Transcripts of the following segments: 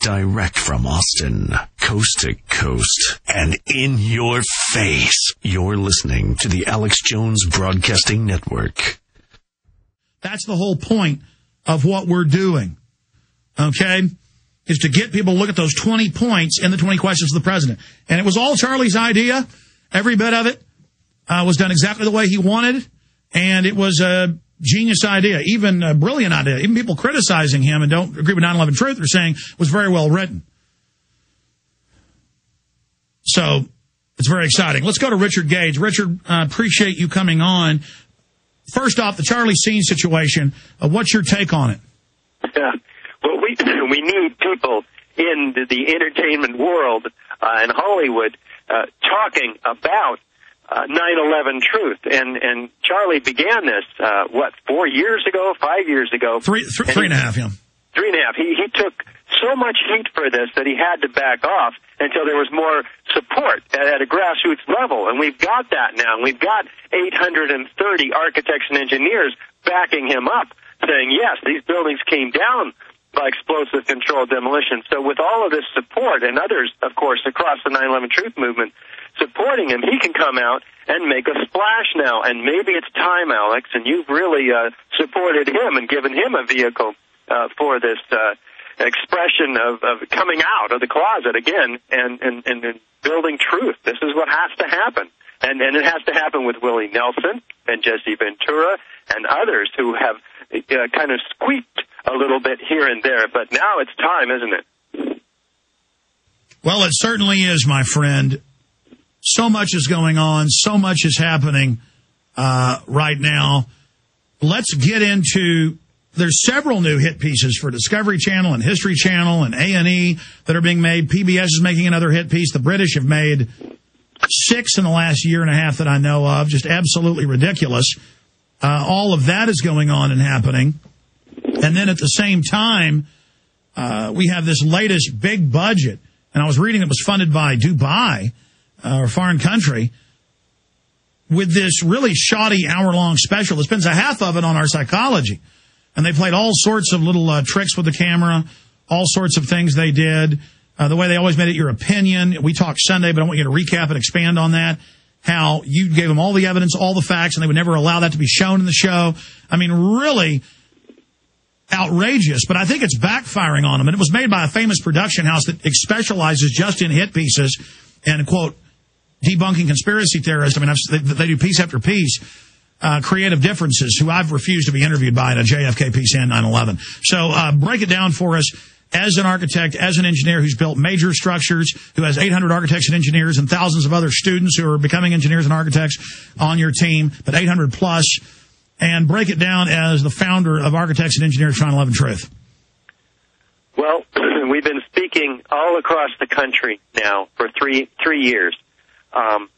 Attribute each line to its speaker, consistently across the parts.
Speaker 1: Direct from Austin, coast to coast, and in your face. You're listening to the Alex Jones Broadcasting Network.
Speaker 2: That's the whole point of what we're doing, okay, is to get people to look at those 20 points in the 20 questions of the president. And it was all Charlie's idea. Every bit of it was done exactly the way he wanted, and it was a genius idea, even a brilliant idea. Even people criticizing him and don't agree with 9/11 Truth are saying was very well written. So it's very exciting. Let's go to Richard Gage. Richard, appreciate you coming on. First off, the Charlie Sheen situation. What's your take on it?
Speaker 3: Yeah. Well, we need people in the entertainment world and Hollywood talking about 9/11 Truth. And Charlie began this, 4 years ago, 5 years ago?
Speaker 2: Three and a half, yeah.
Speaker 3: 3.5. He took so much heat for this that he had to back off until there was more support at a grassroots level. And we've got that now. And we've got 830 architects and engineers backing him up, saying, yes, these buildings came down by explosive controlled demolition. So with all of this support, and others, of course, across the 9/11 Truth movement supporting him, he can come out and make a splash now. And maybe it's time, Alex, and you've really supported him and given him a vehicle for this expression of coming out of the closet again and building truth. This is what has to happen. And it has to happen with Willie Nelson and Jesse Ventura and others who have kind of squeaked a little bit here and there. But now it's time, isn't it?
Speaker 2: Well, it certainly is, my friend. So much is going on. So much is happening right now. Let's get into... There's several new hit pieces for Discovery Channel and History Channel and A&E that are being made. PBS is making another hit piece. The British have made 6 in the last year and a half that I know of. Just absolutely ridiculous. All of that is going on and happening. And then at the same time, we have this latest big budget. And I was reading it was funded by Dubai, or foreign country, with this really shoddy hour-long special that spends a half of it on our psychology. And they played all sorts of little tricks with the camera, all sorts of things they did. The way they always made it your opinion. We talked Sunday, but I want you to recap and expand on that. How you gave them all the evidence, all the facts, and they would never allow that to be shown in the show. I mean, really outrageous, but I think it's backfiring on them. And it was made by a famous production house that specializes just in hit pieces and, quote, debunking conspiracy theorists. I mean, they do piece after piece. Creative Differences, who I've refused to be interviewed by in a JFK piece and 9/11. So break it down for us as an architect, as an engineer who's built major structures, who has 800 architects and engineers and thousands of other students who are becoming engineers and architects on your team, but 800 plus. And break it down as the founder of Architects and Engineers for 9/11 Truth.
Speaker 3: Well, we've been speaking all across the country now for three years.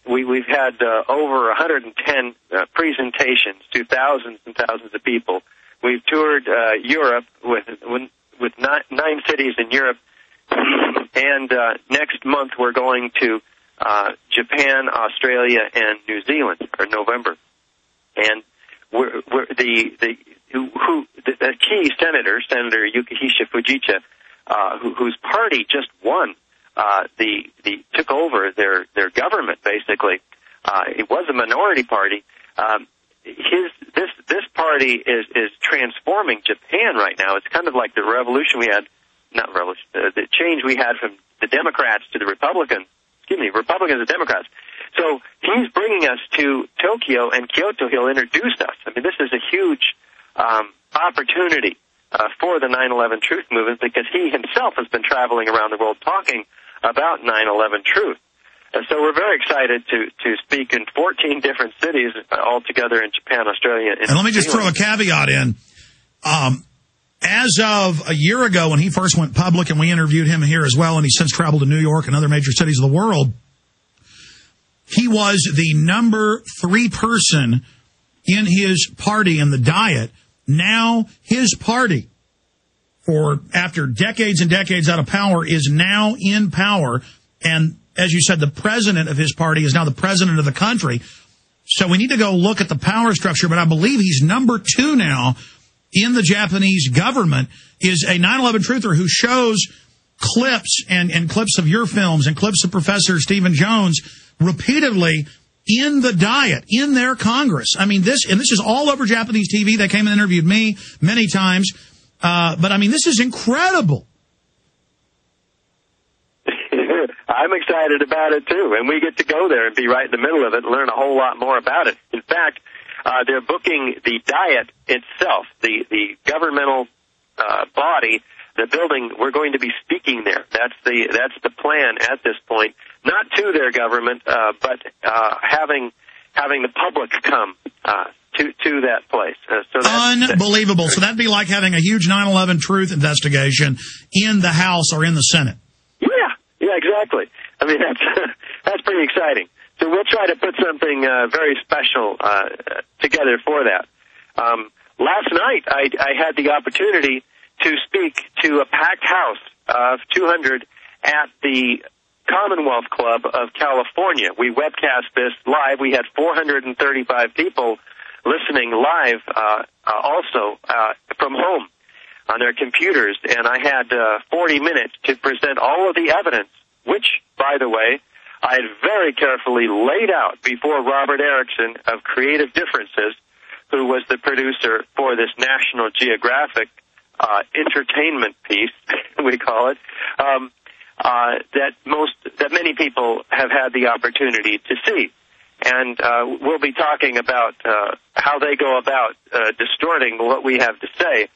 Speaker 3: We've had over 110 presentations to thousands and thousands of people. We've toured Europe with 9 cities in Europe, and next month we're going to Japan, Australia, and New Zealand for November. And the key senator, Senator Yukihisa Fujita, whose party just won. Took over their government, basically. It was a minority party. This party is transforming Japan right now. It's kind of like the revolution we had, not revolution, the change we had from the Democrats to the Republicans. Republicans to Democrats. So he's bringing us to Tokyo and Kyoto. He'll introduce us. I mean, this is a huge opportunity for the 9/11 Truth movement, because he himself has been traveling around the world talking about 9/11 Truth. And so we're very excited to speak in 14 different cities altogether in Japan, Australia, and
Speaker 2: let me just throw a caveat in. As of a year ago when he first went public, and we interviewed him here as well, and he's since traveled to New York and other major cities of the world, he was the number 3 person in his party in the Diet. Now his party, after decades and decades out of power, is now in power. And as you said, the president of his party is now the president of the country. So we need to go look at the power structure. But I believe he's number 2 now in the Japanese government, is a 9/11 truther who shows clips and clips of your films and clips of Professor Stephen Jones repeatedly in the Diet, in their Congress. I mean, this is all over Japanese TV. They came and interviewed me many times. But, I mean, this is incredible.
Speaker 3: I'm excited about it, too. And we get to go there and be right in the middle of it and learn a whole lot more about it. In fact, they're booking the Diet itself, the governmental body, the building. We're going to be speaking there. That's the plan at this point. Not to their government, but having the public come to that place. So
Speaker 2: unbelievable. So that'd be like having a huge 9/11 truth investigation in the House or in the Senate.
Speaker 3: Yeah, exactly. I mean, that's pretty exciting. So we'll try to put something very special together for that. Last night, I had the opportunity to speak to a packed house of 200 at the Commonwealth Club of California. We webcast this live. We had 435 people listening live also from home on their computers, and I had 40 minutes to present all of the evidence, which, by the way, I had very carefully laid out before Robert Erickson of Creative Differences, who was the producer for this National Geographic entertainment piece, we call it, that many people have had the opportunity to see. And we'll be talking about how they go about distorting what we have to say.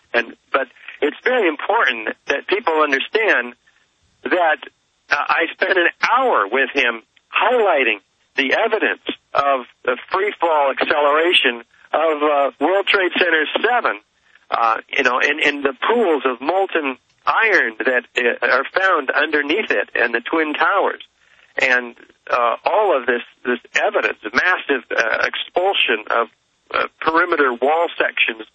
Speaker 3: But it's very important that people understand that I spent an hour with him highlighting the evidence of the free-fall acceleration of World Trade Center 7, and the pools of molten iron that are found underneath it and the Twin Towers. And all of this evidence, massive expulsion of perimeter wall sections,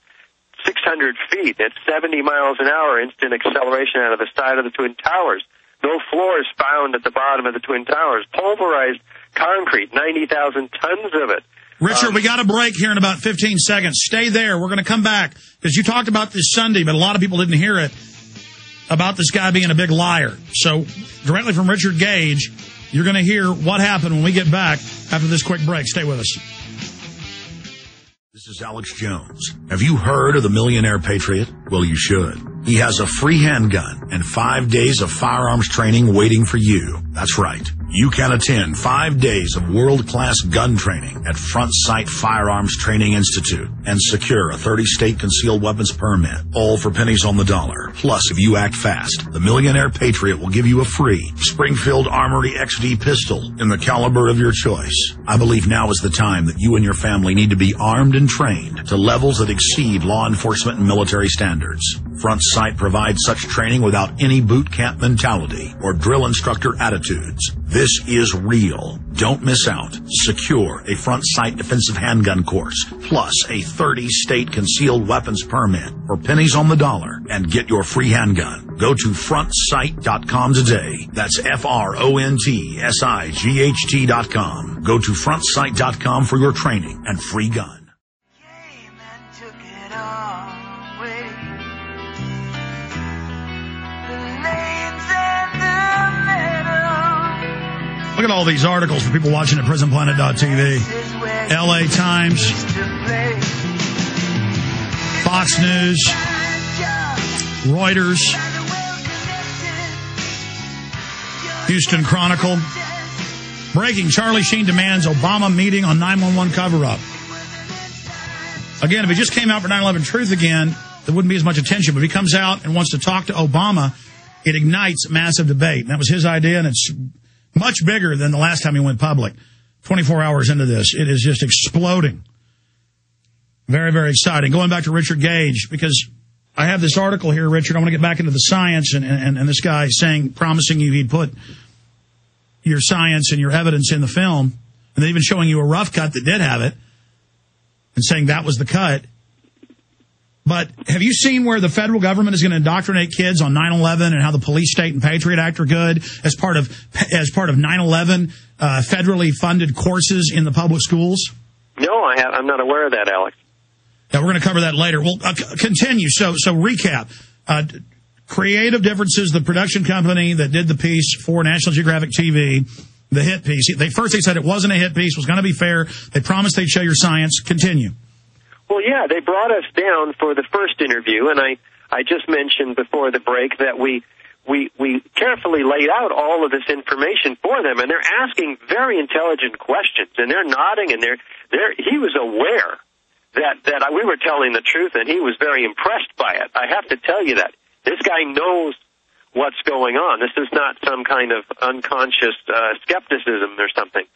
Speaker 3: 600 feet at 70 miles an hour, instant acceleration out of the side of the Twin Towers. No floors found at the bottom of the Twin Towers. Pulverized concrete, 90,000 tons of it.
Speaker 2: Richard, we got a break here in about 15 seconds. Stay there. We're going to come back because you talked about this Sunday, but a lot of people didn't hear it, about this guy being a big liar. So directly from Richard Gage, you're going to hear what happened when we get back after this quick break. Stay with us.
Speaker 4: This is Alex Jones. Have you heard of the Millionaire Patriot? Well, you should. He has a free handgun and 5 days of firearms training waiting for you. That's right. You can attend 5 days of world-class gun training at Front Sight Firearms Training Institute and secure a 30-state concealed weapons permit, all for pennies on the dollar. Plus, if you act fast, the Millionaire Patriot will give you a free Springfield Armory XD pistol in the caliber of your choice. I believe now is the time that you and your family need to be armed and trained to levels that exceed law enforcement and military standards. Front Sight provides such training without any boot camp mentality or drill instructor attitudes. This is real. Don't miss out. Secure a Front Sight defensive handgun course, plus a 30-state concealed weapons permit for pennies on the dollar, and get your free handgun. Go to frontsight.com today. That's FRONTSIGHT.com. Go to frontsight.com for your training and free gun.
Speaker 2: Look at all these articles for people watching at prisonplanet.tv. LA Times, Fox News, Reuters, Houston Chronicle. Breaking, Charlie Sheen demands Obama meeting on 911 cover-up. Again, if he just came out for 9/11 Truth again, there wouldn't be as much attention. But if he comes out and wants to talk to Obama, it ignites massive debate. And that was his idea, and it's much bigger than the last time he went public. 24 hours into this, it is just exploding. Very, very exciting. Going back to Richard Gage, because I have this article here, Richard. I want to get back into the science, and this guy promising you he'd put your science and your evidence in the film, and then even showing you a rough cut that did have it, and saying that was the cut. But have you seen where the federal government is going to indoctrinate kids on 9/11 and how the Police State and Patriot Act are good as part of 9/11 federally funded courses in the public schools?
Speaker 3: No, I'm not aware of that, Alex.
Speaker 2: Yeah, we're going to cover that later. Well, continue. So recap. Creative Differences, the production company that did the piece for National Geographic TV, the hit piece. They said it wasn't a hit piece, was going to be fair. They promised they'd show your science. Continue.
Speaker 3: Well, yeah, they brought us down for the first interview, and I just mentioned before the break that we carefully laid out all of this information for them, and they're asking very intelligent questions, and they're nodding, and he was aware that we were telling the truth, and he was very impressed by it. I have to tell you that. This guy knows what's going on. This is not some kind of unconscious skepticism or something.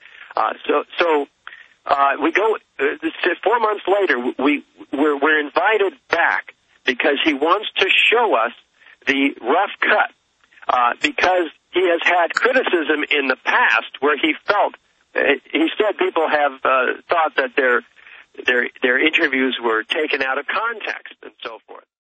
Speaker 3: We go 4 months later. We're invited back because he wants to show us the rough cut because he has had criticism in the past where he said people have thought that their interviews were taken out of context and so forth.